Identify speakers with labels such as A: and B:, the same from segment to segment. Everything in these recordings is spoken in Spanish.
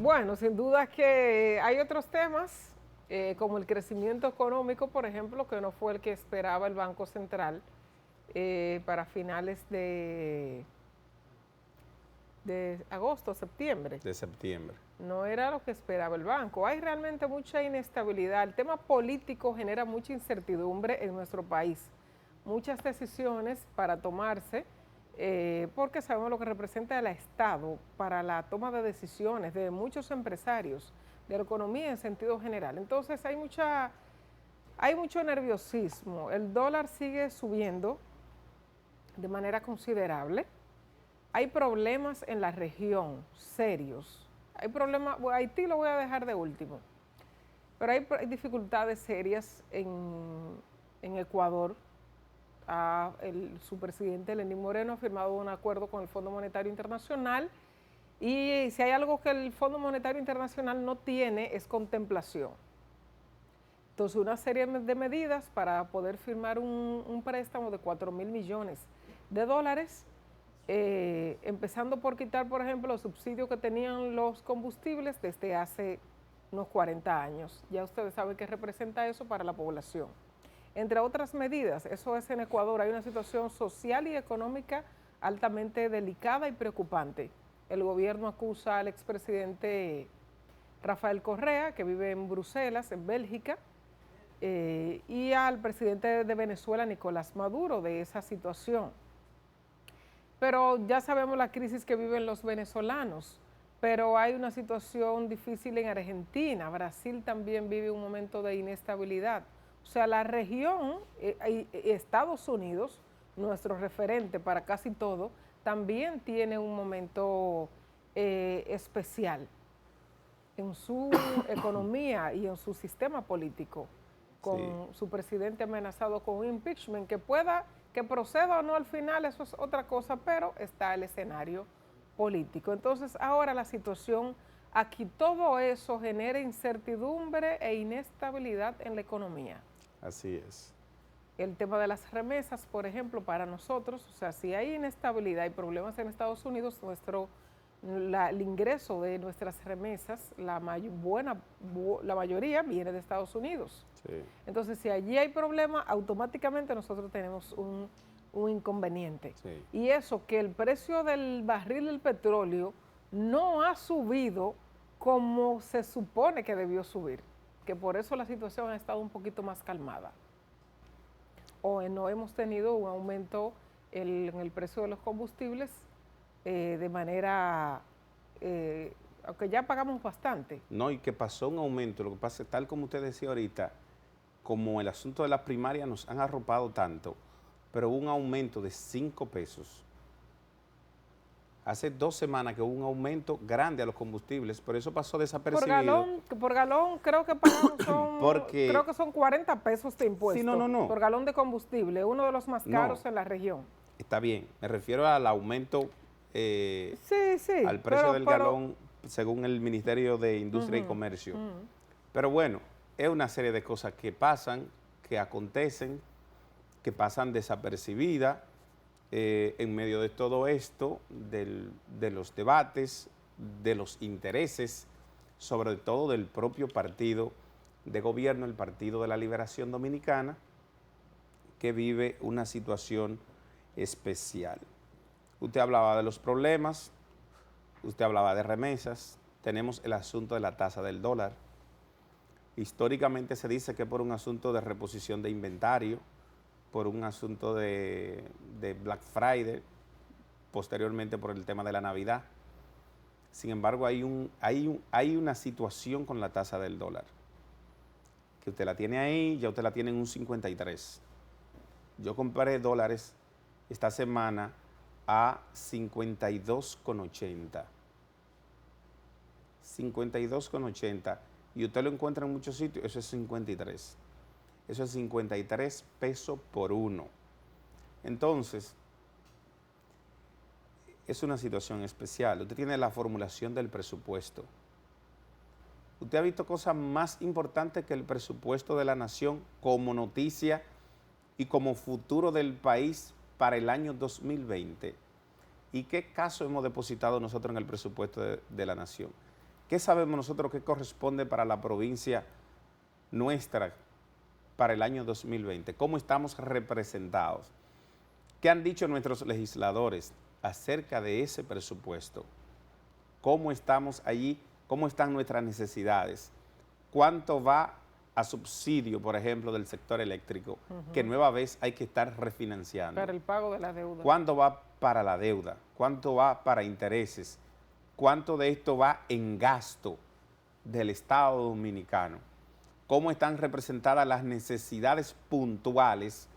A: Bueno, sin duda que hay otros temas, como el crecimiento económico, por ejemplo, que no fue el que esperaba el Banco Central para finales de agosto, septiembre.
B: De septiembre.
A: No era lo que esperaba el banco. Hay realmente mucha inestabilidad. El tema político genera mucha incertidumbre en nuestro país. Muchas decisiones para tomarse, porque sabemos lo que representa el Estado para la toma de decisiones de muchos empresarios, de la economía en sentido general. Entonces hay mucho nerviosismo. El dólar sigue subiendo de manera considerable. Hay problemas en la región, serios. Hay problemas, bueno, Haití lo voy a dejar de último, pero hay dificultades serias en Ecuador. Su presidente Lenín Moreno ha firmado un acuerdo con el Fondo Monetario Internacional y si hay algo que el Fondo Monetario Internacional no tiene es contemplación. Entonces, una serie de medidas para poder firmar un préstamo de 4.000 millones de dólares, empezando por quitar, por ejemplo, los subsidios que tenían los combustibles desde hace unos 40 años. Ya ustedes saben qué representa eso para la población. Entre otras medidas, eso es en Ecuador, hay una situación social y económica altamente delicada y preocupante. El gobierno acusa al expresidente Rafael Correa, que vive en Bruselas, en Bélgica, y al presidente de Venezuela, Nicolás Maduro, de esa situación. Pero ya sabemos la crisis que viven los venezolanos, pero hay una situación difícil en Argentina. Brasil también vive un momento de inestabilidad. O sea, la región, Estados Unidos, nuestro referente para casi todo, también tiene un momento especial en su economía y en su sistema político, con
B: Sí.
A: su presidente amenazado con un impeachment, que proceda o no al final, eso es otra cosa, pero está el escenario político. Entonces, ahora la situación, aquí todo eso genera incertidumbre e inestabilidad en la economía.
B: Así es.
A: El tema de las remesas, por ejemplo, para nosotros, o sea, si hay inestabilidad y problemas en Estados Unidos, el ingreso de nuestras remesas, la mayoría viene de Estados Unidos.
B: Sí.
A: Entonces, si allí hay problema, automáticamente nosotros tenemos un inconveniente.
B: Sí.
A: Y eso, que el precio del barril del petróleo no ha subido como se supone que debió subir, que por eso la situación ha estado un poquito más calmada. O no hemos tenido un aumento en el precio de los combustibles de manera, aunque ya pagamos bastante.
B: No, y que pasó un aumento, lo que pasa es, tal como usted decía ahorita, como el asunto de las primarias nos han arropado tanto, pero hubo un aumento de 5 pesos. Hace 2 semanas que hubo un aumento grande a los combustibles, pero eso pasó desapercibido.
A: Por galón creo que pagamos
B: Porque,
A: creo que son 40 pesos de impuesto.
B: Sí, no.
A: Por galón de combustible, uno de los más caros
B: No.
A: en la región.
B: Está bien, me refiero al aumento
A: Sí,
B: al precio del galón según el Ministerio de Industria y Comercio. Pero bueno, es una serie de cosas que pasan, que acontecen, que pasan desapercibidas en medio de todo esto, de los debates, de los intereses, sobre todo del propio partido de gobierno, el Partido de la Liberación Dominicana, que vive una situación especial. Usted hablaba de los problemas, usted hablaba de remesas, tenemos el asunto de la tasa del dólar. Históricamente se dice que por un asunto de reposición de inventario, por un asunto de Black Friday, posteriormente por el tema de la Navidad. Sin embargo, hay una situación con la tasa del dólar, que usted la tiene ahí, ya usted la tiene en un 53. Yo compré dólares esta semana a 52,80. 52,80. Y usted lo encuentra en muchos sitios, eso es 53. Eso es 53 pesos por uno. Entonces, es una situación especial. Usted tiene la formulación del presupuesto. Usted ha visto cosas más importantes que el presupuesto de la nación como noticia y como futuro del país para el año 2020. ¿Y qué caso hemos depositado nosotros en el presupuesto de la nación? ¿qué sabemos nosotros que corresponde para la provincia nuestra para el año 2020? ¿Cómo estamos representados? ¿Qué han dicho nuestros legisladores acerca de ese presupuesto? ¿Cómo estamos allí? ¿Cómo están nuestras necesidades? ¿Cuánto va a subsidio, por ejemplo, del sector eléctrico, que nueva vez hay que estar refinanciando?
A: Para el pago de la deuda.
B: ¿Cuánto va para la deuda? ¿Cuánto va para intereses? ¿Cuánto de esto va en gasto del Estado dominicano? ¿Cómo están representadas las necesidades puntuales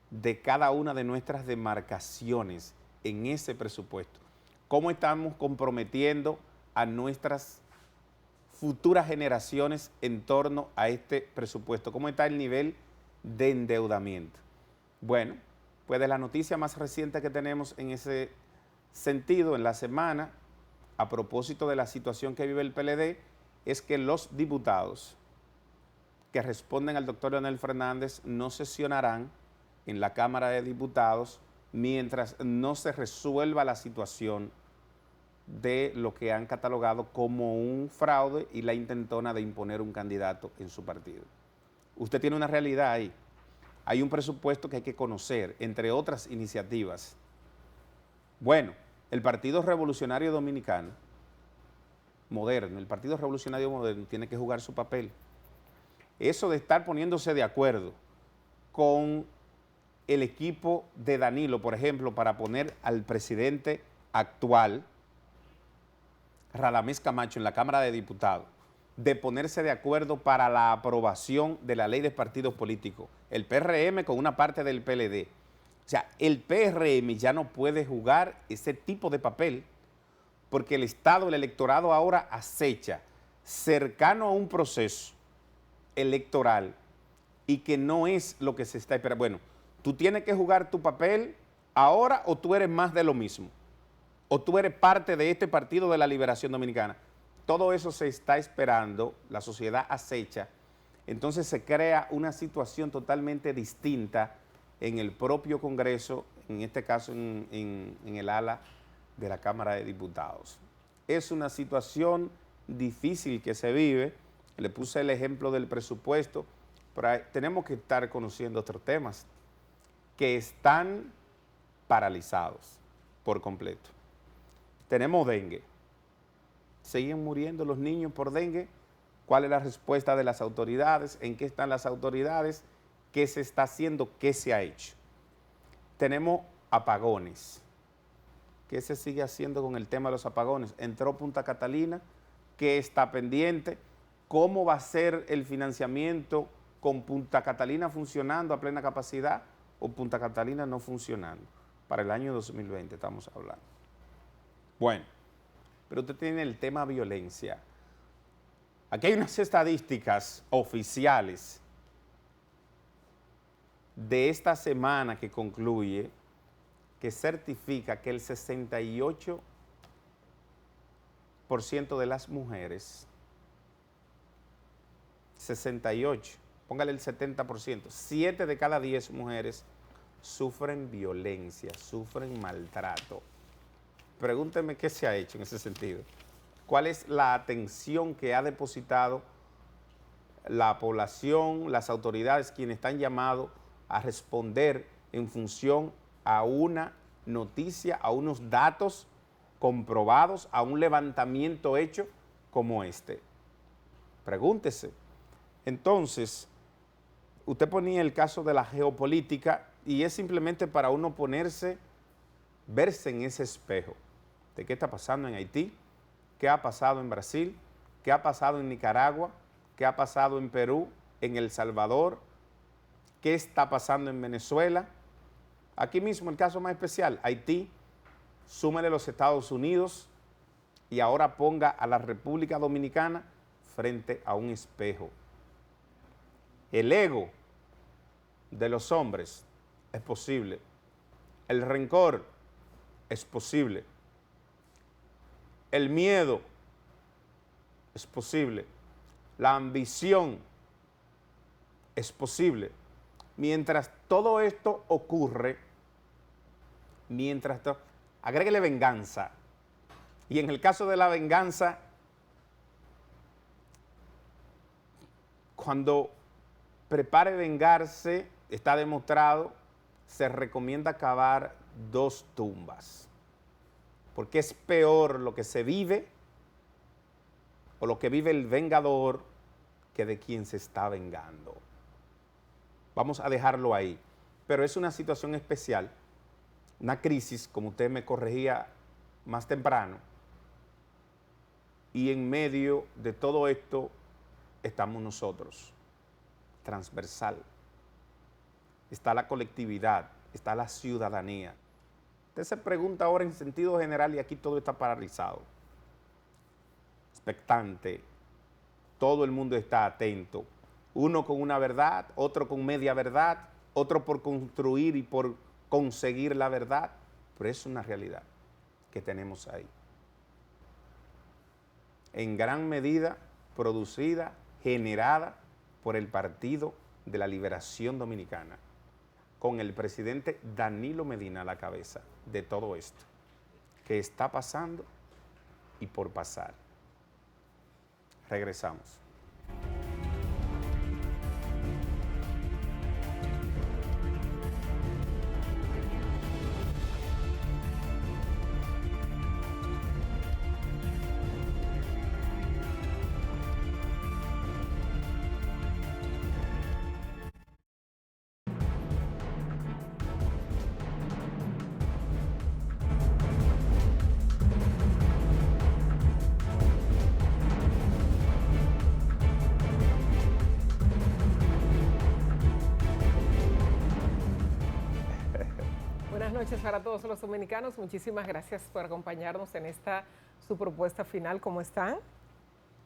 B: de cada una de nuestras demarcaciones en ese presupuesto? ¿Cómo estamos comprometiendo a nuestras futuras generaciones en torno a este presupuesto? ¿Cómo está el nivel de endeudamiento? Bueno, pues de la noticia más reciente que tenemos en ese sentido en la semana, a propósito de la situación que vive el PLD, es que los diputados que responden al doctor Leonel Fernández no sesionarán en la Cámara de Diputados mientras no se resuelva la situación de lo que han catalogado como un fraude y la intentona de imponer un candidato en su partido. Usted tiene una realidad ahí. Hay un presupuesto que hay que conocer, entre otras iniciativas. Bueno, el Partido Revolucionario Dominicano, moderno, el Partido Revolucionario Moderno tiene que jugar su papel. Eso de estar poniéndose de acuerdo con el equipo de Danilo, por ejemplo, para poner al presidente actual, Radamés Camacho, en la Cámara de Diputados, de ponerse de acuerdo para la aprobación de la ley de partidos políticos, el PRM con una parte del PLD. O sea, el PRM ya no puede jugar ese tipo de papel porque el Estado, el electorado ahora acecha cercano a un proceso electoral y que no es lo que se está esperando. Bueno, tú tienes que jugar tu papel ahora o tú eres más de lo mismo, o tú eres parte de este Partido de la Liberación Dominicana. Todo eso se está esperando, la sociedad acecha, entonces se crea una situación totalmente distinta en el propio Congreso, en este caso en el ala de la Cámara de Diputados. Es una situación difícil que se vive. Le puse el ejemplo del presupuesto, pero tenemos que estar conociendo otros temas que están paralizados por completo. Tenemos dengue. ¿Siguen muriendo los niños por dengue? ¿Cuál es la respuesta de las autoridades? ¿En qué están las autoridades? ¿Qué se está haciendo? ¿Qué se ha hecho? Tenemos apagones. ¿Qué se sigue haciendo con el tema de los apagones? Entró Punta Catalina, ¿qué está pendiente? ¿Cómo va a ser el financiamiento con Punta Catalina funcionando a plena capacidad o Punta Catalina no funcionando? Para el año 2020 estamos hablando. Bueno, pero usted tiene el tema violencia. Aquí hay unas estadísticas oficiales de esta semana que concluye que certifica que el 68% de las mujeres, 68, póngale el 70%, 7 de cada 10 mujeres sufren violencia, sufren maltrato. Pregúnteme qué se ha hecho en ese sentido. ¿Cuál es la atención que ha depositado la población, las autoridades, quienes están llamados a responder en función a una noticia, a unos datos comprobados, a un levantamiento hecho como este? Pregúntese. Entonces, usted ponía el caso de la geopolítica y es simplemente para uno verse en ese espejo de qué está pasando en Haití, qué ha pasado en Brasil, qué ha pasado en Nicaragua, qué ha pasado en Perú, en El Salvador, qué está pasando en Venezuela. Aquí mismo el caso más especial, Haití, súmele los Estados Unidos y ahora ponga a la República Dominicana frente a un espejo. El ego de los hombres es posible, el rencor es posible, el miedo es posible, la ambición es posible. Mientras todo esto ocurre, agréguele venganza. Y en el caso de la venganza, cuando prepare vengarse, está demostrado, se recomienda cavar 2 tumbas, porque es peor lo que se vive o lo que vive el vengador que de quien se está vengando. Vamos a dejarlo ahí, pero es una situación especial, una crisis, como usted me corregía más temprano, y en medio de todo esto estamos nosotros, transversal. Está la colectividad, está la ciudadanía. Usted se pregunta ahora en sentido general y aquí todo está paralizado, expectante, todo el mundo está atento, uno con una verdad, otro con media verdad, otro por construir y por conseguir la verdad, pero es una realidad que tenemos ahí. En gran medida producida, generada por el Partido de la Liberación Dominicana, con el presidente Danilo Medina a la cabeza de todo esto que está pasando y por pasar. Regresamos.
A: Buenas noches para todos los dominicanos. Muchísimas gracias por acompañarnos en esta su propuesta final. ¿Cómo están?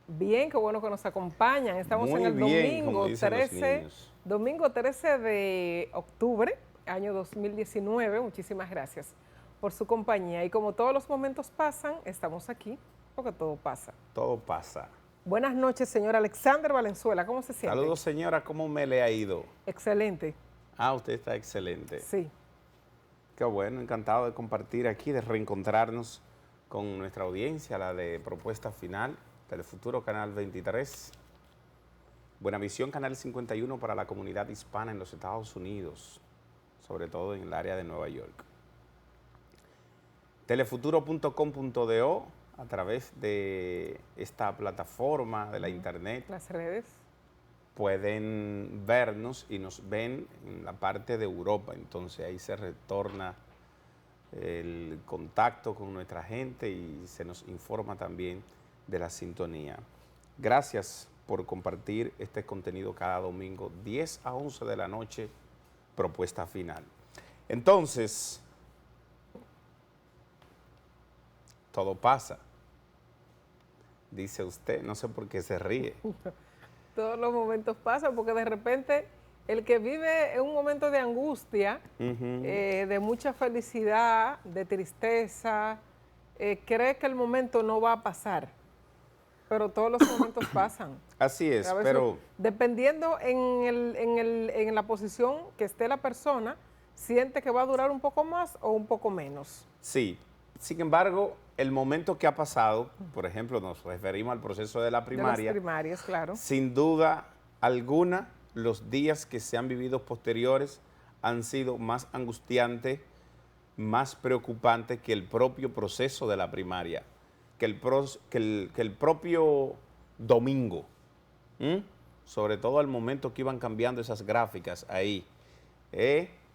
A: Bien, qué bueno que nos acompañan. Estamos
B: Muy
A: en el
B: bien,
A: domingo
B: como dicen los
A: 13,
B: niños.
A: domingo 13 de octubre, año 2019. Muchísimas gracias por su compañía. Y como todos los momentos pasan, estamos aquí porque todo pasa.
B: Todo pasa.
A: Buenas noches, señor Alexander Valenzuela. ¿Cómo se siente?
B: Saludos, señora. ¿Cómo me le ha ido?
A: Excelente.
B: Ah, usted está excelente.
A: Sí.
B: Qué bueno, encantado de compartir aquí, de reencontrarnos con nuestra audiencia, la de Propuesta Final, Telefuturo Canal 23, Buenavisión Canal 51 para la comunidad hispana en los Estados Unidos, sobre todo en el área de Nueva York. Telefuturo.com.do a través de esta plataforma de la internet.
A: Las redes.
B: Pueden vernos y nos ven en la parte de Europa, entonces ahí se retorna el contacto con nuestra gente y se nos informa también de la sintonía. Gracias por compartir este contenido cada domingo, 10 a 11 de la noche, Propuesta Final. Entonces, todo pasa, dice usted, no sé por qué se ríe.
A: Todos los momentos pasan porque de repente el que vive en un momento de angustia, de mucha felicidad, de tristeza, cree que el momento no va a pasar, pero todos los momentos pasan.
B: Así es,
A: A veces,
B: pero
A: dependiendo en la posición que esté la persona, siente que va a durar un poco más o un poco menos.
B: sí. Sin embargo, el momento que ha pasado, por ejemplo, nos referimos al proceso de la primaria.
A: De las primarias, claro.
B: Sin duda alguna, los días que se han vivido posteriores han sido más angustiantes, más preocupantes que el propio proceso de la primaria, que el propio domingo. Sobre todo al momento que iban cambiando esas gráficas ahí.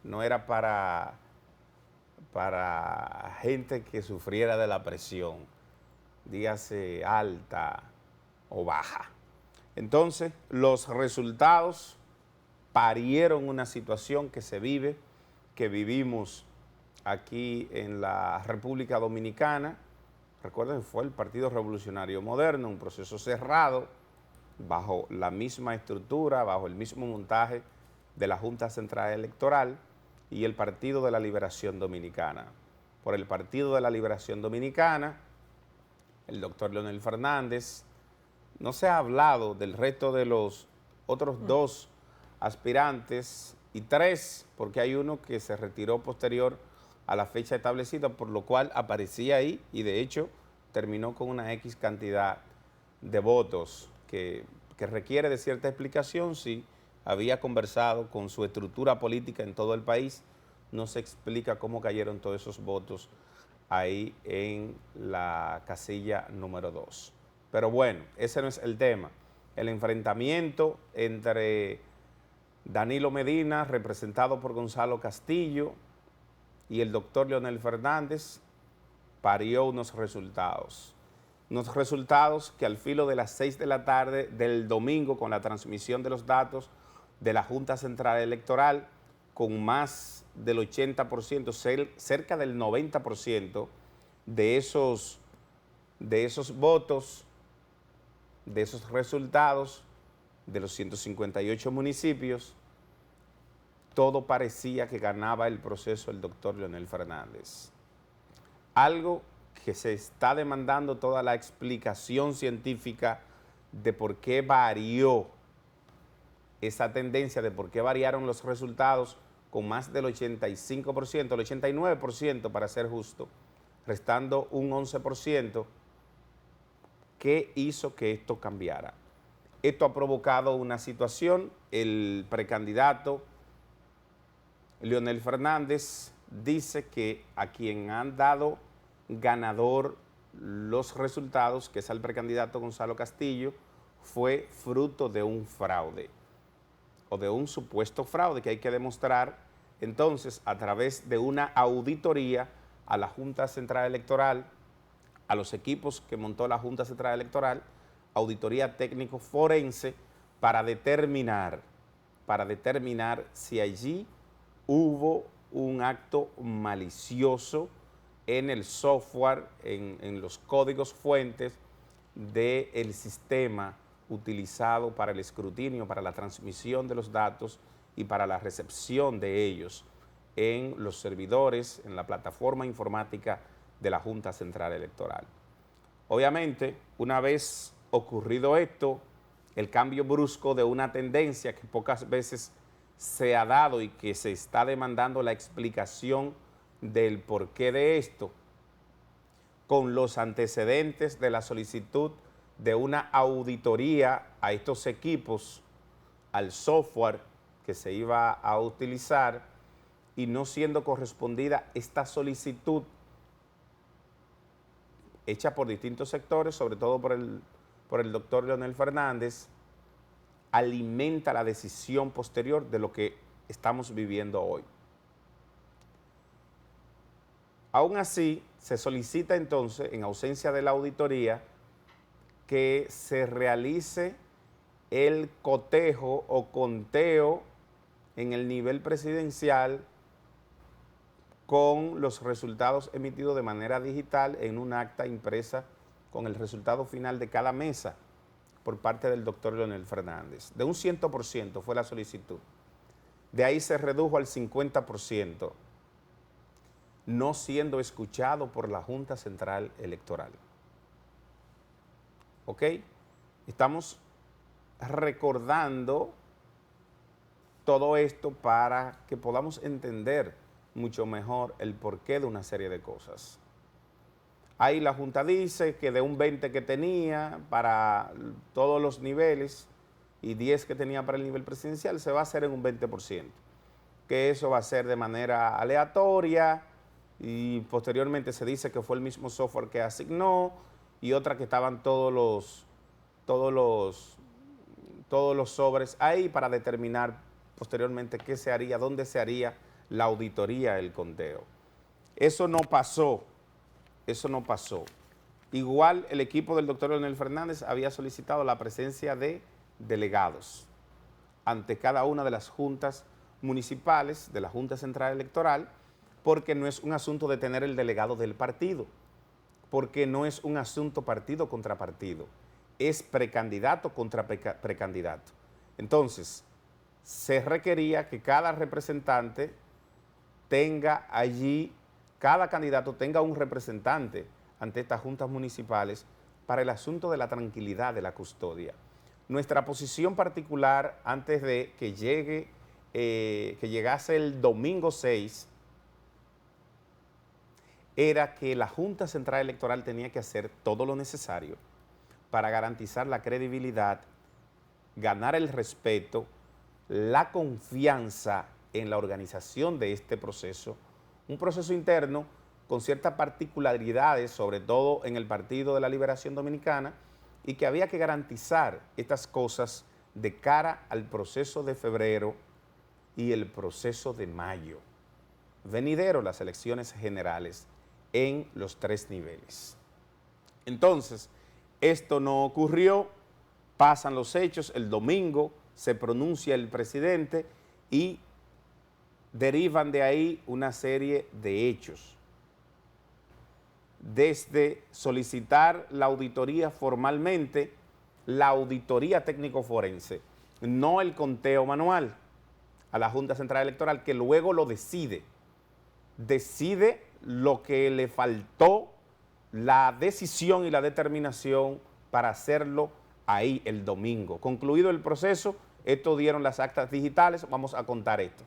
B: No era para gente que sufriera de la presión, dígase alta o baja. Entonces, los resultados parieron una situación que se vive, que vivimos aquí en la República Dominicana. Recuerden, fue el Partido Revolucionario Moderno, un proceso cerrado, bajo la misma estructura, bajo el mismo montaje de la Junta Central Electoral, y el Partido de la Liberación Dominicana. Por el Partido de la Liberación Dominicana, el doctor Leonel Fernández, no se ha hablado del resto de los otros 2 aspirantes y 3, porque hay uno que se retiró posterior a la fecha establecida, por lo cual aparecía ahí y de hecho terminó con una X cantidad de votos que que requiere de cierta explicación, sí, había conversado con su estructura política en todo el país, no se explica cómo cayeron todos esos votos ahí en la casilla número 2. Pero bueno, ese no es el tema. El enfrentamiento entre Danilo Medina, representado por Gonzalo Castillo, y el doctor Leonel Fernández, parió unos resultados. Unos resultados que al filo de las 6 de la tarde del domingo, con la transmisión de los datos de la Junta Central Electoral, con más del 80%, cerca del 90% de esos votos, de esos resultados, de los 158 municipios, todo parecía que ganaba el proceso el doctor Leonel Fernández. Algo que se está demandando toda la explicación científica de por qué varió esa tendencia, de por qué variaron los resultados con más del 85%, el 89% para ser justo, restando un 11%, ¿qué hizo que esto cambiara? Esto ha provocado una situación, el precandidato Leonel Fernández dice que a quien han dado ganador los resultados, que es al precandidato Gonzalo Castillo, fue fruto de un fraude o de un supuesto fraude que hay que demostrar entonces a través de una auditoría a la Junta Central Electoral, a los equipos que montó la Junta Central Electoral, auditoría técnico forense para determinar si allí hubo un acto malicioso en el software, en los códigos fuentes del sistema utilizado para el escrutinio, para la transmisión de los datos y para la recepción de ellos en los servidores, en la plataforma informática de la Junta Central Electoral. Obviamente, una vez ocurrido esto, el cambio brusco de una tendencia que pocas veces se ha dado y que se está demandando la explicación del porqué de esto, con los antecedentes de la solicitud de una auditoría a estos equipos, al software que se iba a utilizar, y no siendo correspondida esta solicitud hecha por distintos sectores, sobre todo por el doctor Leonel Fernández, alimenta la decisión posterior de lo que estamos viviendo hoy. Aún así, se solicita entonces, en ausencia de la auditoría, que se realice el cotejo o conteo en el nivel presidencial con los resultados emitidos de manera digital en un acta impresa con el resultado final de cada mesa por parte del doctor Leonel Fernández. De un 100% fue la solicitud. De ahí se redujo al 50%, no siendo escuchado por la Junta Central Electoral. ¿Ok? Estamos recordando todo esto para que podamos entender mucho mejor el porqué de una serie de cosas. Ahí la Junta dice que de un 20 que tenía para todos los niveles y 10 que tenía para el nivel presidencial, se va a hacer en un 20%, que eso va a ser de manera aleatoria, y posteriormente se dice que fue el mismo software que asignó, y otra que estaban todos los sobres ahí para determinar posteriormente qué se haría, dónde se haría la auditoría, el conteo. Eso no pasó. Igual el equipo del doctor Leonel Fernández había solicitado la presencia de delegados ante cada una de las juntas municipales de la Junta Central Electoral, porque no es un asunto de tener el delegado del partido, porque no es un asunto partido contra partido, es precandidato contra precandidato. Entonces, se requería que cada representante tenga allí, cada candidato tenga un representante ante estas juntas municipales para el asunto de la tranquilidad de la custodia. Nuestra posición particular antes de que llegase el domingo 6 era que la Junta Central Electoral tenía que hacer todo lo necesario para garantizar la credibilidad ganar el respeto, la confianza en la organización de este proceso, un proceso interno con ciertas particularidades, sobre todo en el Partido de la Liberación Dominicana, y que había que garantizar estas cosas de cara al proceso de febrero y el proceso de mayo. Venidero las elecciones generales en los 3 niveles. Entonces, esto no ocurrió, pasan los hechos, el domingo se pronuncia el presidente y derivan de ahí una serie de hechos. Desde solicitar la auditoría formalmente, la auditoría técnico-forense, no el conteo manual, a la Junta Central Electoral, que luego lo decide lo que le faltó, la decisión y la determinación para hacerlo ahí el domingo. Concluido el proceso, estos dieron las actas digitales, vamos a contar esto,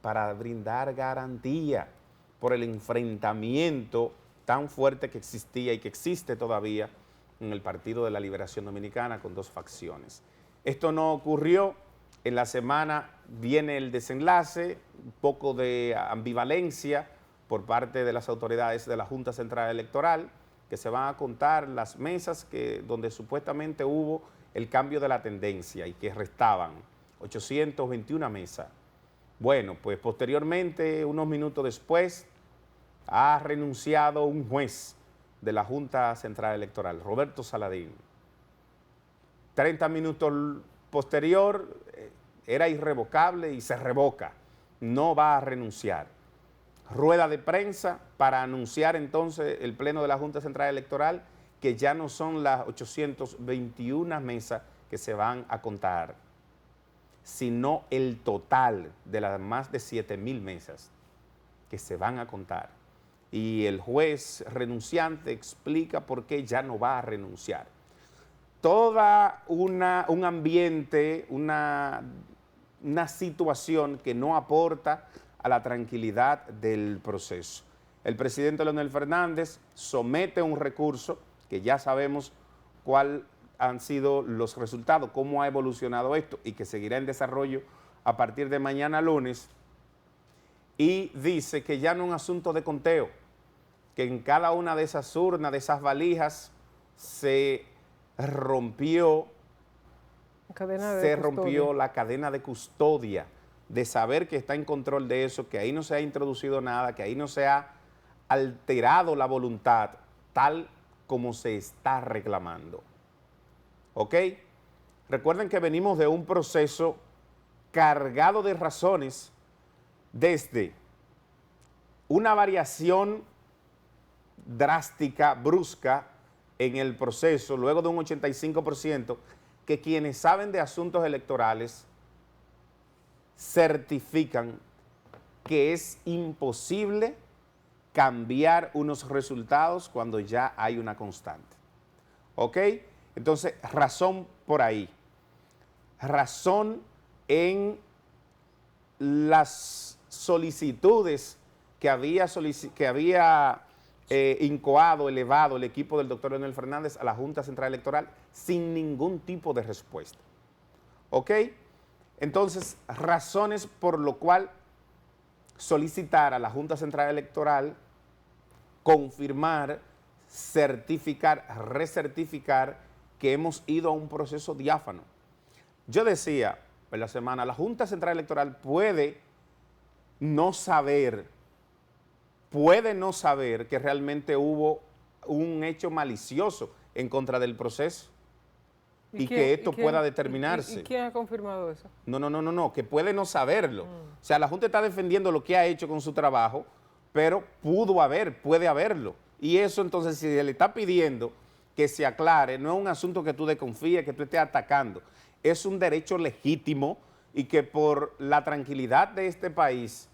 B: para brindar garantía por el enfrentamiento tan fuerte que existía y que existe todavía en el Partido de la Liberación Dominicana con 2 facciones. Esto no ocurrió, en la semana viene el desenlace, un poco de ambivalencia por parte de las autoridades de la Junta Central Electoral, que se van a contar las mesas donde supuestamente hubo el cambio de la tendencia y que restaban 821 mesas. Bueno, pues posteriormente, unos minutos después, ha renunciado un juez de la Junta Central Electoral, Roberto Saladín. 30 minutos posterior, era irrevocable y se revoca, no va a renunciar. Rueda de prensa para anunciar entonces el Pleno de la Junta Central Electoral que ya no son las 821 mesas que se van a contar, sino el total de las más de 7,000 mesas que se van a contar. Y el juez renunciante explica por qué ya no va a renunciar. Toda un ambiente, una situación que no aporta a la tranquilidad del proceso. El presidente Leonel Fernández somete un recurso que ya sabemos cuáles han sido los resultados, cómo ha evolucionado esto y que seguirá en desarrollo a partir de mañana lunes, y dice que ya no es un asunto de conteo, que en cada una de esas urnas, de esas valijas, se rompió la cadena de custodia, de saber que está en control de eso, que ahí no se ha introducido nada, que ahí no se ha alterado la voluntad tal como se está reclamando. ¿Ok? Recuerden que venimos de un proceso cargado de razones, desde una variación drástica, brusca en el proceso, luego de un 85%, que quienes saben de asuntos electorales certifican que es imposible cambiar unos resultados cuando ya hay una constante. ¿Ok? Entonces, razón por ahí. Razón en las solicitudes que había incoado, elevado el equipo del doctor Leonel Fernández a la Junta Central Electoral sin ningún tipo de respuesta. ¿Ok? Entonces, razones por lo cual solicitar a la Junta Central Electoral confirmar, certificar, recertificar que hemos ido a un proceso diáfano. Yo decía en la semana, la Junta Central Electoral puede no saber que realmente hubo un hecho malicioso en contra del proceso y que esto pueda determinarse.
A: ¿Y quién ha confirmado eso?
B: No, que puede no saberlo. O sea, la Junta está defendiendo lo que ha hecho con su trabajo, pero puede haberlo. Y eso entonces, si se le está pidiendo que se aclare, no es un asunto que tú desconfíes, que tú estés atacando, es un derecho legítimo y que por la tranquilidad de este país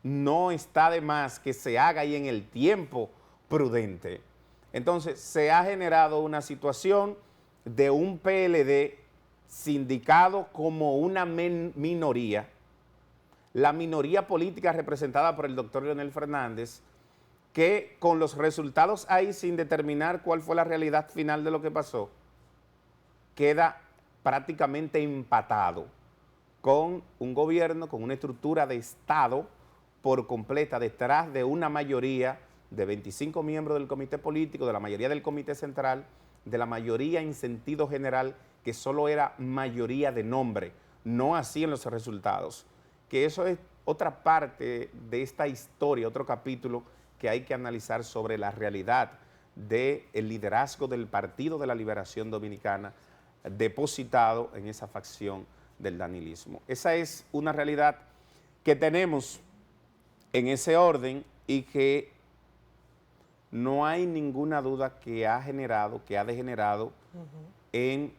B: no está de más que se haga y en el tiempo prudente. Entonces, se ha generado una situación de un PLD sindicado como una minoría, la minoría política representada por el doctor Leonel Fernández, que con los resultados ahí sin determinar cuál fue la realidad final de lo que pasó, queda prácticamente empatado con un gobierno, con una estructura de Estado por completa detrás de una mayoría de 25 miembros del comité político, de la mayoría del comité central, de la mayoría en sentido general, que solo era mayoría de nombre, no así en los resultados. Que eso es otra parte de esta historia, otro capítulo que hay que analizar sobre la realidad del liderazgo del Partido de la Liberación Dominicana depositado en esa facción del danilismo. Esa es una realidad que tenemos en ese orden y que no hay ninguna duda que ha degenerado en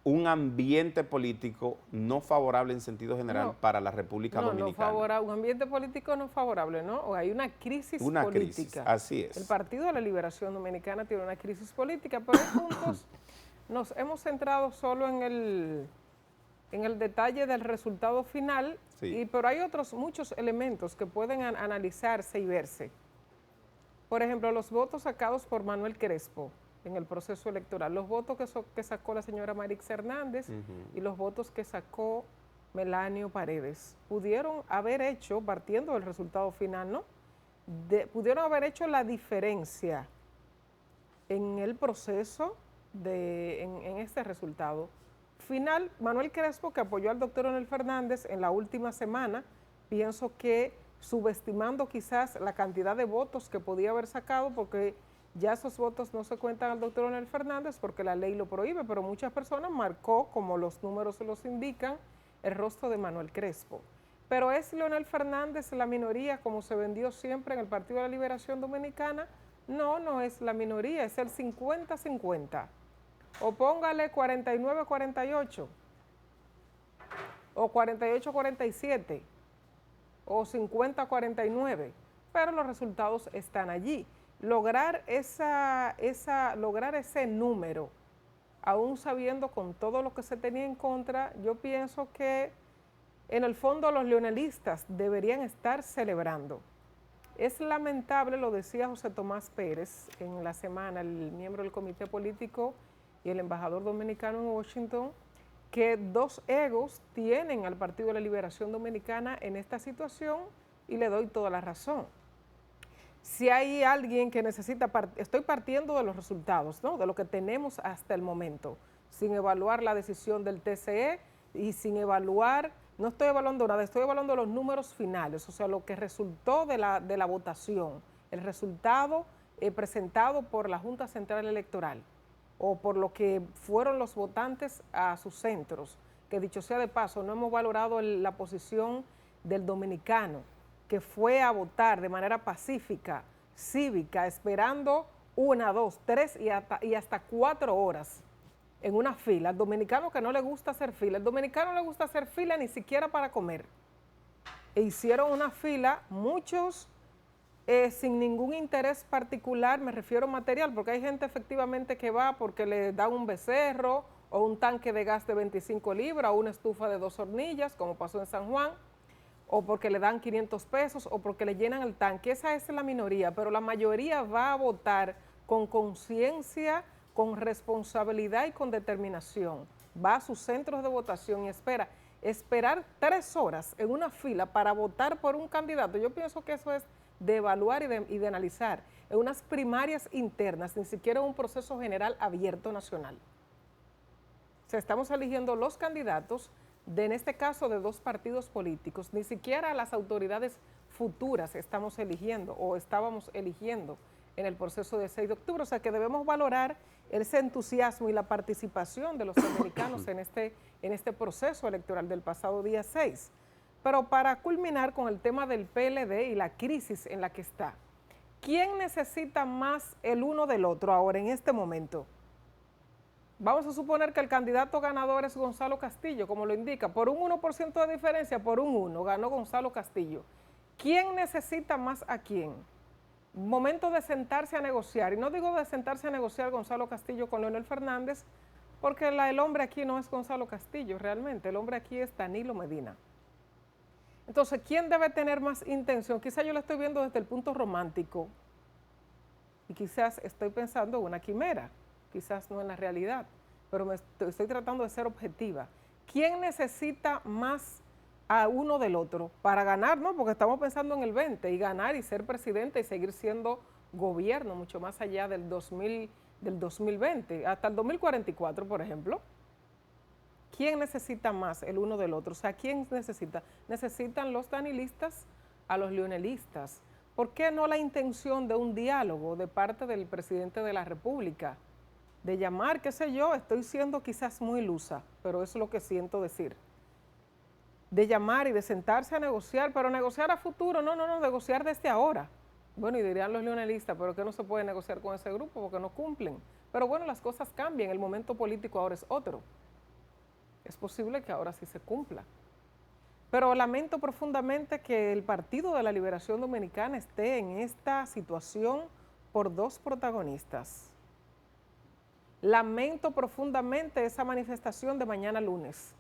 B: un ambiente político no favorable en sentido general para la República Dominicana.
A: Un ambiente político no favorable, ¿no? O hay una crisis política.
B: Una crisis, así es.
A: El Partido de la Liberación Dominicana tiene una crisis política, pero hay puntos, nos hemos centrado solo en el detalle del resultado final, sí. Pero hay otros muchos elementos que pueden analizarse y verse. Por ejemplo, los votos sacados por Manuel Crespo en el proceso electoral, los votos que sacó la señora Marix Hernández y los votos que sacó Melanio Paredes, pudieron haber hecho, partiendo del resultado final, ¿no? Pudieron haber hecho la diferencia en el proceso, en este resultado final. Manuel Crespo, que apoyó al doctor Leonel Fernández en la última semana, pienso que subestimando quizás la cantidad de votos que podía haber sacado, porque ya esos votos no se cuentan al doctor Leonel Fernández porque la ley lo prohíbe, pero muchas personas marcó, como los números los indican, el rostro de Manuel Crespo. Pero ¿es Leonel Fernández la minoría como se vendió siempre en el Partido de la Liberación Dominicana? No, no es la minoría, es el 50-50. O póngale 49-48, o 48-47, o 50-49, pero los resultados están allí. Lograr ese número, aún sabiendo con todo lo que se tenía en contra, yo pienso que en el fondo los leonelistas deberían estar celebrando. Es lamentable, lo decía José Tomás Pérez en la semana, el miembro del comité político y el embajador dominicano en Washington, que dos egos tienen al Partido de la Liberación Dominicana en esta situación, y le doy toda la razón. Si hay alguien que necesita, estoy partiendo de los resultados, ¿no? De lo que tenemos hasta el momento, sin evaluar la decisión del TCE y sin evaluar, no estoy evaluando nada, estoy evaluando los números finales, o sea, lo que resultó de la votación, el resultado presentado por la Junta Central Electoral, o por lo que fueron los votantes a sus centros, que dicho sea de paso, no hemos valorado la posición del dominicano, que fue a votar de manera pacífica, cívica, esperando 1, 2, 3 y hasta 4 horas en una fila. Al dominicano que no le gusta hacer fila, el dominicano no le gusta hacer fila ni siquiera para comer. E hicieron una fila, muchos sin ningún interés particular, me refiero material, porque hay gente efectivamente que va porque le dan un becerro o un tanque de gas de 25 libras o una estufa de 2 hornillas, como pasó en San Juan, o porque le dan 500 pesos o porque le llenan el tanque. Esa es la minoría, pero la mayoría va a votar con conciencia, con responsabilidad y con determinación. Va a sus centros de votación y esperar 3 horas en una fila para votar por un candidato. Yo pienso que eso es de evaluar y de analizar en unas primarias internas, ni siquiera en un proceso general abierto nacional. O sea, estamos eligiendo los candidatos en este caso de 2 partidos políticos, ni siquiera las autoridades futuras estamos eligiendo o estábamos eligiendo en el proceso de 6 de octubre, o sea que debemos valorar ese entusiasmo y la participación de los dominicanos en este proceso electoral del pasado día 6. Pero para culminar con el tema del PLD y la crisis en la que está, ¿quién necesita más el uno del otro ahora en este momento? Vamos a suponer que el candidato ganador es Gonzalo Castillo, como lo indica, por un 1% de diferencia, por un 1, ganó Gonzalo Castillo. ¿Quién necesita más a quién? Momento de sentarse a negociar, y no digo de sentarse a negociar Gonzalo Castillo con Leonel Fernández, porque el hombre aquí no es Gonzalo Castillo realmente, el hombre aquí es Danilo Medina. Entonces, ¿quién debe tener más intención? Quizás yo lo estoy viendo desde el punto romántico, y quizás estoy pensando en una quimera, quizás no en la realidad. pero estoy tratando de ser objetiva. ¿Quién necesita más a uno del otro para ganar, no? Porque estamos pensando en el 20 y ganar y ser presidente y seguir siendo gobierno mucho más allá del 2020, hasta el 2044, por ejemplo. ¿Quién necesita más el uno del otro? O sea, ¿quién necesita? Necesitan los danilistas a los leonelistas. ¿Por qué no la intención de un diálogo de parte del presidente de la República? De llamar, qué sé yo, estoy siendo quizás muy ilusa, pero eso es lo que siento decir. De llamar y de sentarse a negociar, pero negociar a futuro, no, negociar desde ahora. Bueno, y dirían los leonelistas, pero que no se puede negociar con ese grupo porque no cumplen. Pero bueno, las cosas cambian, el momento político ahora es otro. Es posible que ahora sí se cumpla. Pero lamento profundamente que el Partido de la Liberación Dominicana esté en esta situación por dos protagonistas. Lamento profundamente esa manifestación de mañana lunes.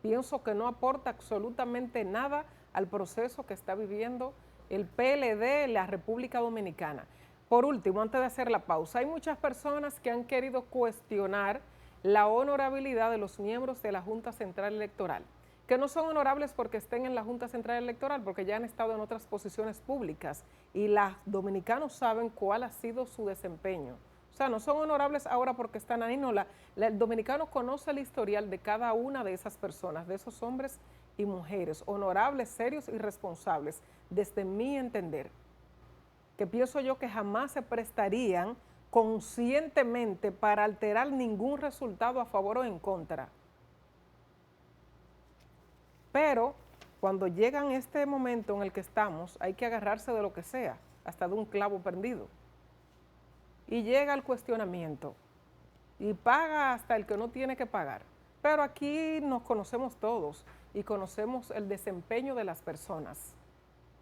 A: Pienso que no aporta absolutamente nada al proceso que está viviendo el PLD en la República Dominicana. Por último, antes de hacer la pausa, hay muchas personas que han querido cuestionar la honorabilidad de los miembros de la Junta Central Electoral, que no son honorables porque estén en la Junta Central Electoral, porque ya han estado en otras posiciones públicas y los dominicanos saben cuál ha sido su desempeño. O sea, no son honorables ahora porque están ahí, no, el dominicano conoce el historial de cada una de esas personas, de esos hombres y mujeres, honorables, serios y responsables, desde mi entender, que pienso yo que jamás se prestarían conscientemente para alterar ningún resultado a favor o en contra. Pero cuando llegan este momento en el que estamos, hay que agarrarse de lo que sea, hasta de un clavo prendido. Y llega el cuestionamiento y paga hasta el que no tiene que pagar. Pero aquí nos conocemos todos y conocemos el desempeño de las personas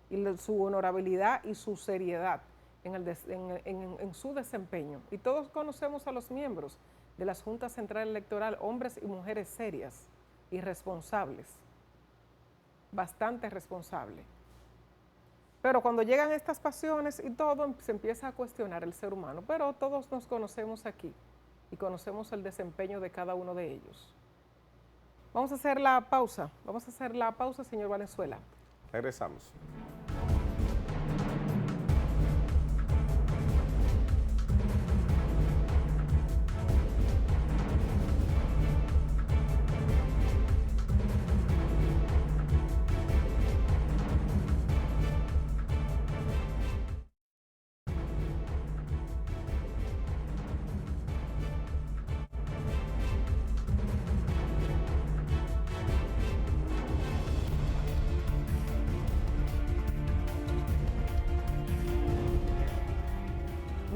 A: y su honorabilidad y su seriedad en su desempeño. Y todos conocemos a los miembros de la Junta Central Electoral, hombres y mujeres serias y responsables, bastante responsables. Pero cuando llegan estas pasiones y todo, se empieza a cuestionar el ser humano. Pero todos nos conocemos aquí y conocemos el desempeño de cada uno de ellos. Vamos a hacer la pausa. Vamos a hacer la pausa, señor Valenzuela.
B: Regresamos.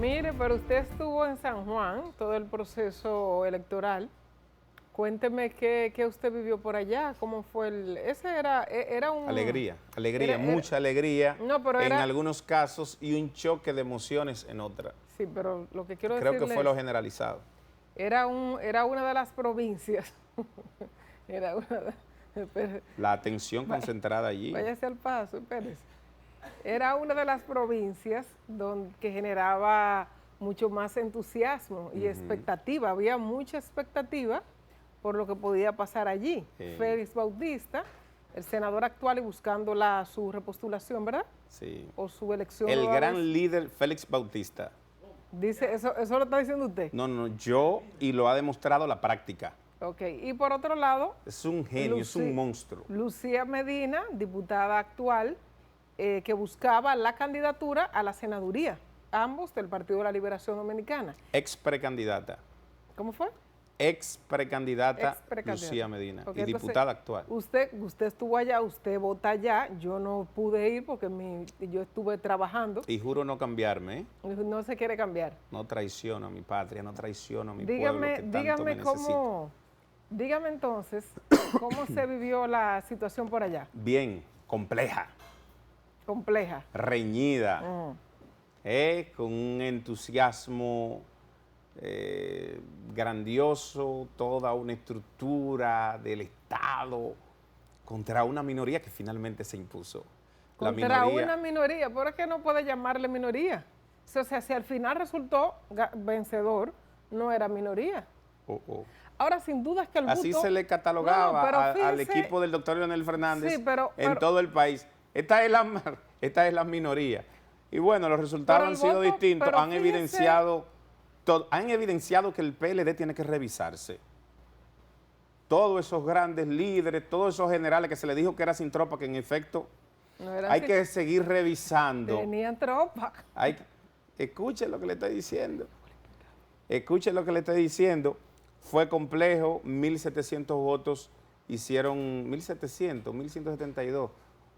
A: Mire, pero usted estuvo en San Juan, todo el proceso electoral. Cuénteme qué usted vivió por allá, cómo fue ese era un...
B: Alegría, mucha alegría
A: no, pero
B: en algunos casos y un choque de emociones en otras.
A: Sí, pero lo que quiero
B: Creo
A: decirle
B: que fue lo generalizado.
A: Era una de las provincias,
B: La atención concentrada allí.
A: Váyase al paso, espérese. Era una de las provincias que generaba mucho más entusiasmo y expectativa. Había mucha expectativa por lo que podía pasar allí. Félix Bautista, el senador actual y buscando su repostulación, ¿verdad?
B: Sí.
A: O su elección.
B: El gran líder Félix Bautista.
A: Dice, ¿eso lo está diciendo usted?
B: No, yo, y lo ha demostrado la práctica.
A: Ok, y por otro lado...
B: Es un genio, es un monstruo.
A: Lucía Medina, diputada actual, que buscaba la candidatura a la senaduría, ambos del Partido de la Liberación Dominicana.
B: Ex precandidata.
A: ¿Cómo fue?
B: Ex precandidata Lucía Medina, y diputada actual.
A: Usted estuvo allá, usted vota allá, yo no pude ir porque yo estuve trabajando.
B: Y juro no cambiarme, ¿eh?
A: No se quiere cambiar.
B: No traiciono a mi patria, no traiciono a mi pueblo que tanto me necesita.
A: Dígame entonces, ¿cómo se vivió la situación por allá?
B: Bien, compleja.
A: Compleja.
B: Reñida, con un entusiasmo grandioso, toda una estructura del Estado contra una minoría que finalmente se impuso.
A: Contra una minoría, ¿por qué no puede llamarle minoría? O sea, si al final resultó vencedor, no era minoría. Ahora, sin duda es que el voto...
B: Así se le catalogaba al
A: fíjese,
B: equipo del doctor Leonel Fernández
A: sí,
B: en todo el país. Esta es la minoría. Y bueno, los resultados han sido distintos, han evidenciado que el PLD tiene que revisarse. Todos esos grandes líderes, todos esos generales que se les dijo que era sin tropa, que en efecto hay que seguir revisando.
A: Tenían tropa.
B: Escuche lo que le estoy diciendo. Escuche lo que le estoy diciendo. Fue complejo, 1.700 votos hicieron, 1.172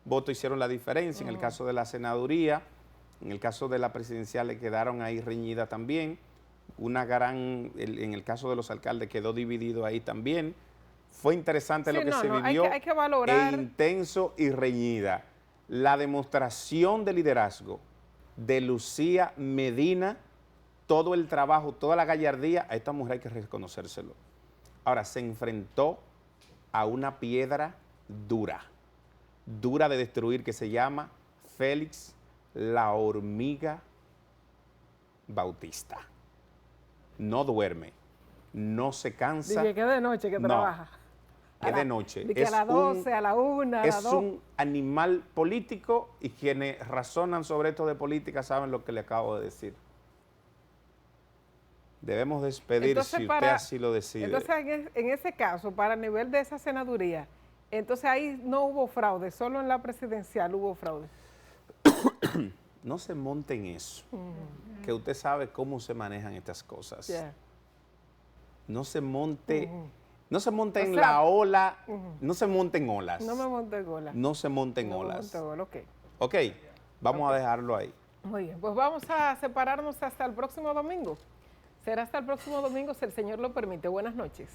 B: votos hicieron la diferencia. En el caso de la senaduría, en el caso de la presidencial le quedaron ahí reñidas también. En el caso de los alcaldes quedó dividido ahí también. Fue interesante lo que se vivió,
A: hay que valorar.
B: Intenso y reñida. La demostración de liderazgo de Lucía Medina, todo el trabajo, toda la gallardía, a esta mujer hay que reconocérselo. Ahora, se enfrentó a una piedra dura de destruir, que se llama Félix la Hormiga Bautista. No duerme, no se cansa.
A: Dije que de noche que trabaja.
B: Es de noche.
A: De que a las 12, a la 1, a las 2.
B: Es un animal político y quienes razonan sobre esto de política saben lo que le acabo de decir. Debemos despedir entonces, si usted así lo decide.
A: Entonces, en ese caso, para el nivel de esa senaduría, entonces ahí no hubo fraude, solo en la presidencial hubo fraude.
B: No se monte en eso, que usted sabe cómo se manejan estas cosas. No se monte, no se monte en la ola, no se monte en olas.
A: No me monte en olas.
B: No se monte en olas. Ok, vamos a dejarlo ahí.
A: Muy bien, pues vamos a separarnos hasta el próximo domingo. Será hasta el próximo domingo si el Señor lo permite. Buenas noches.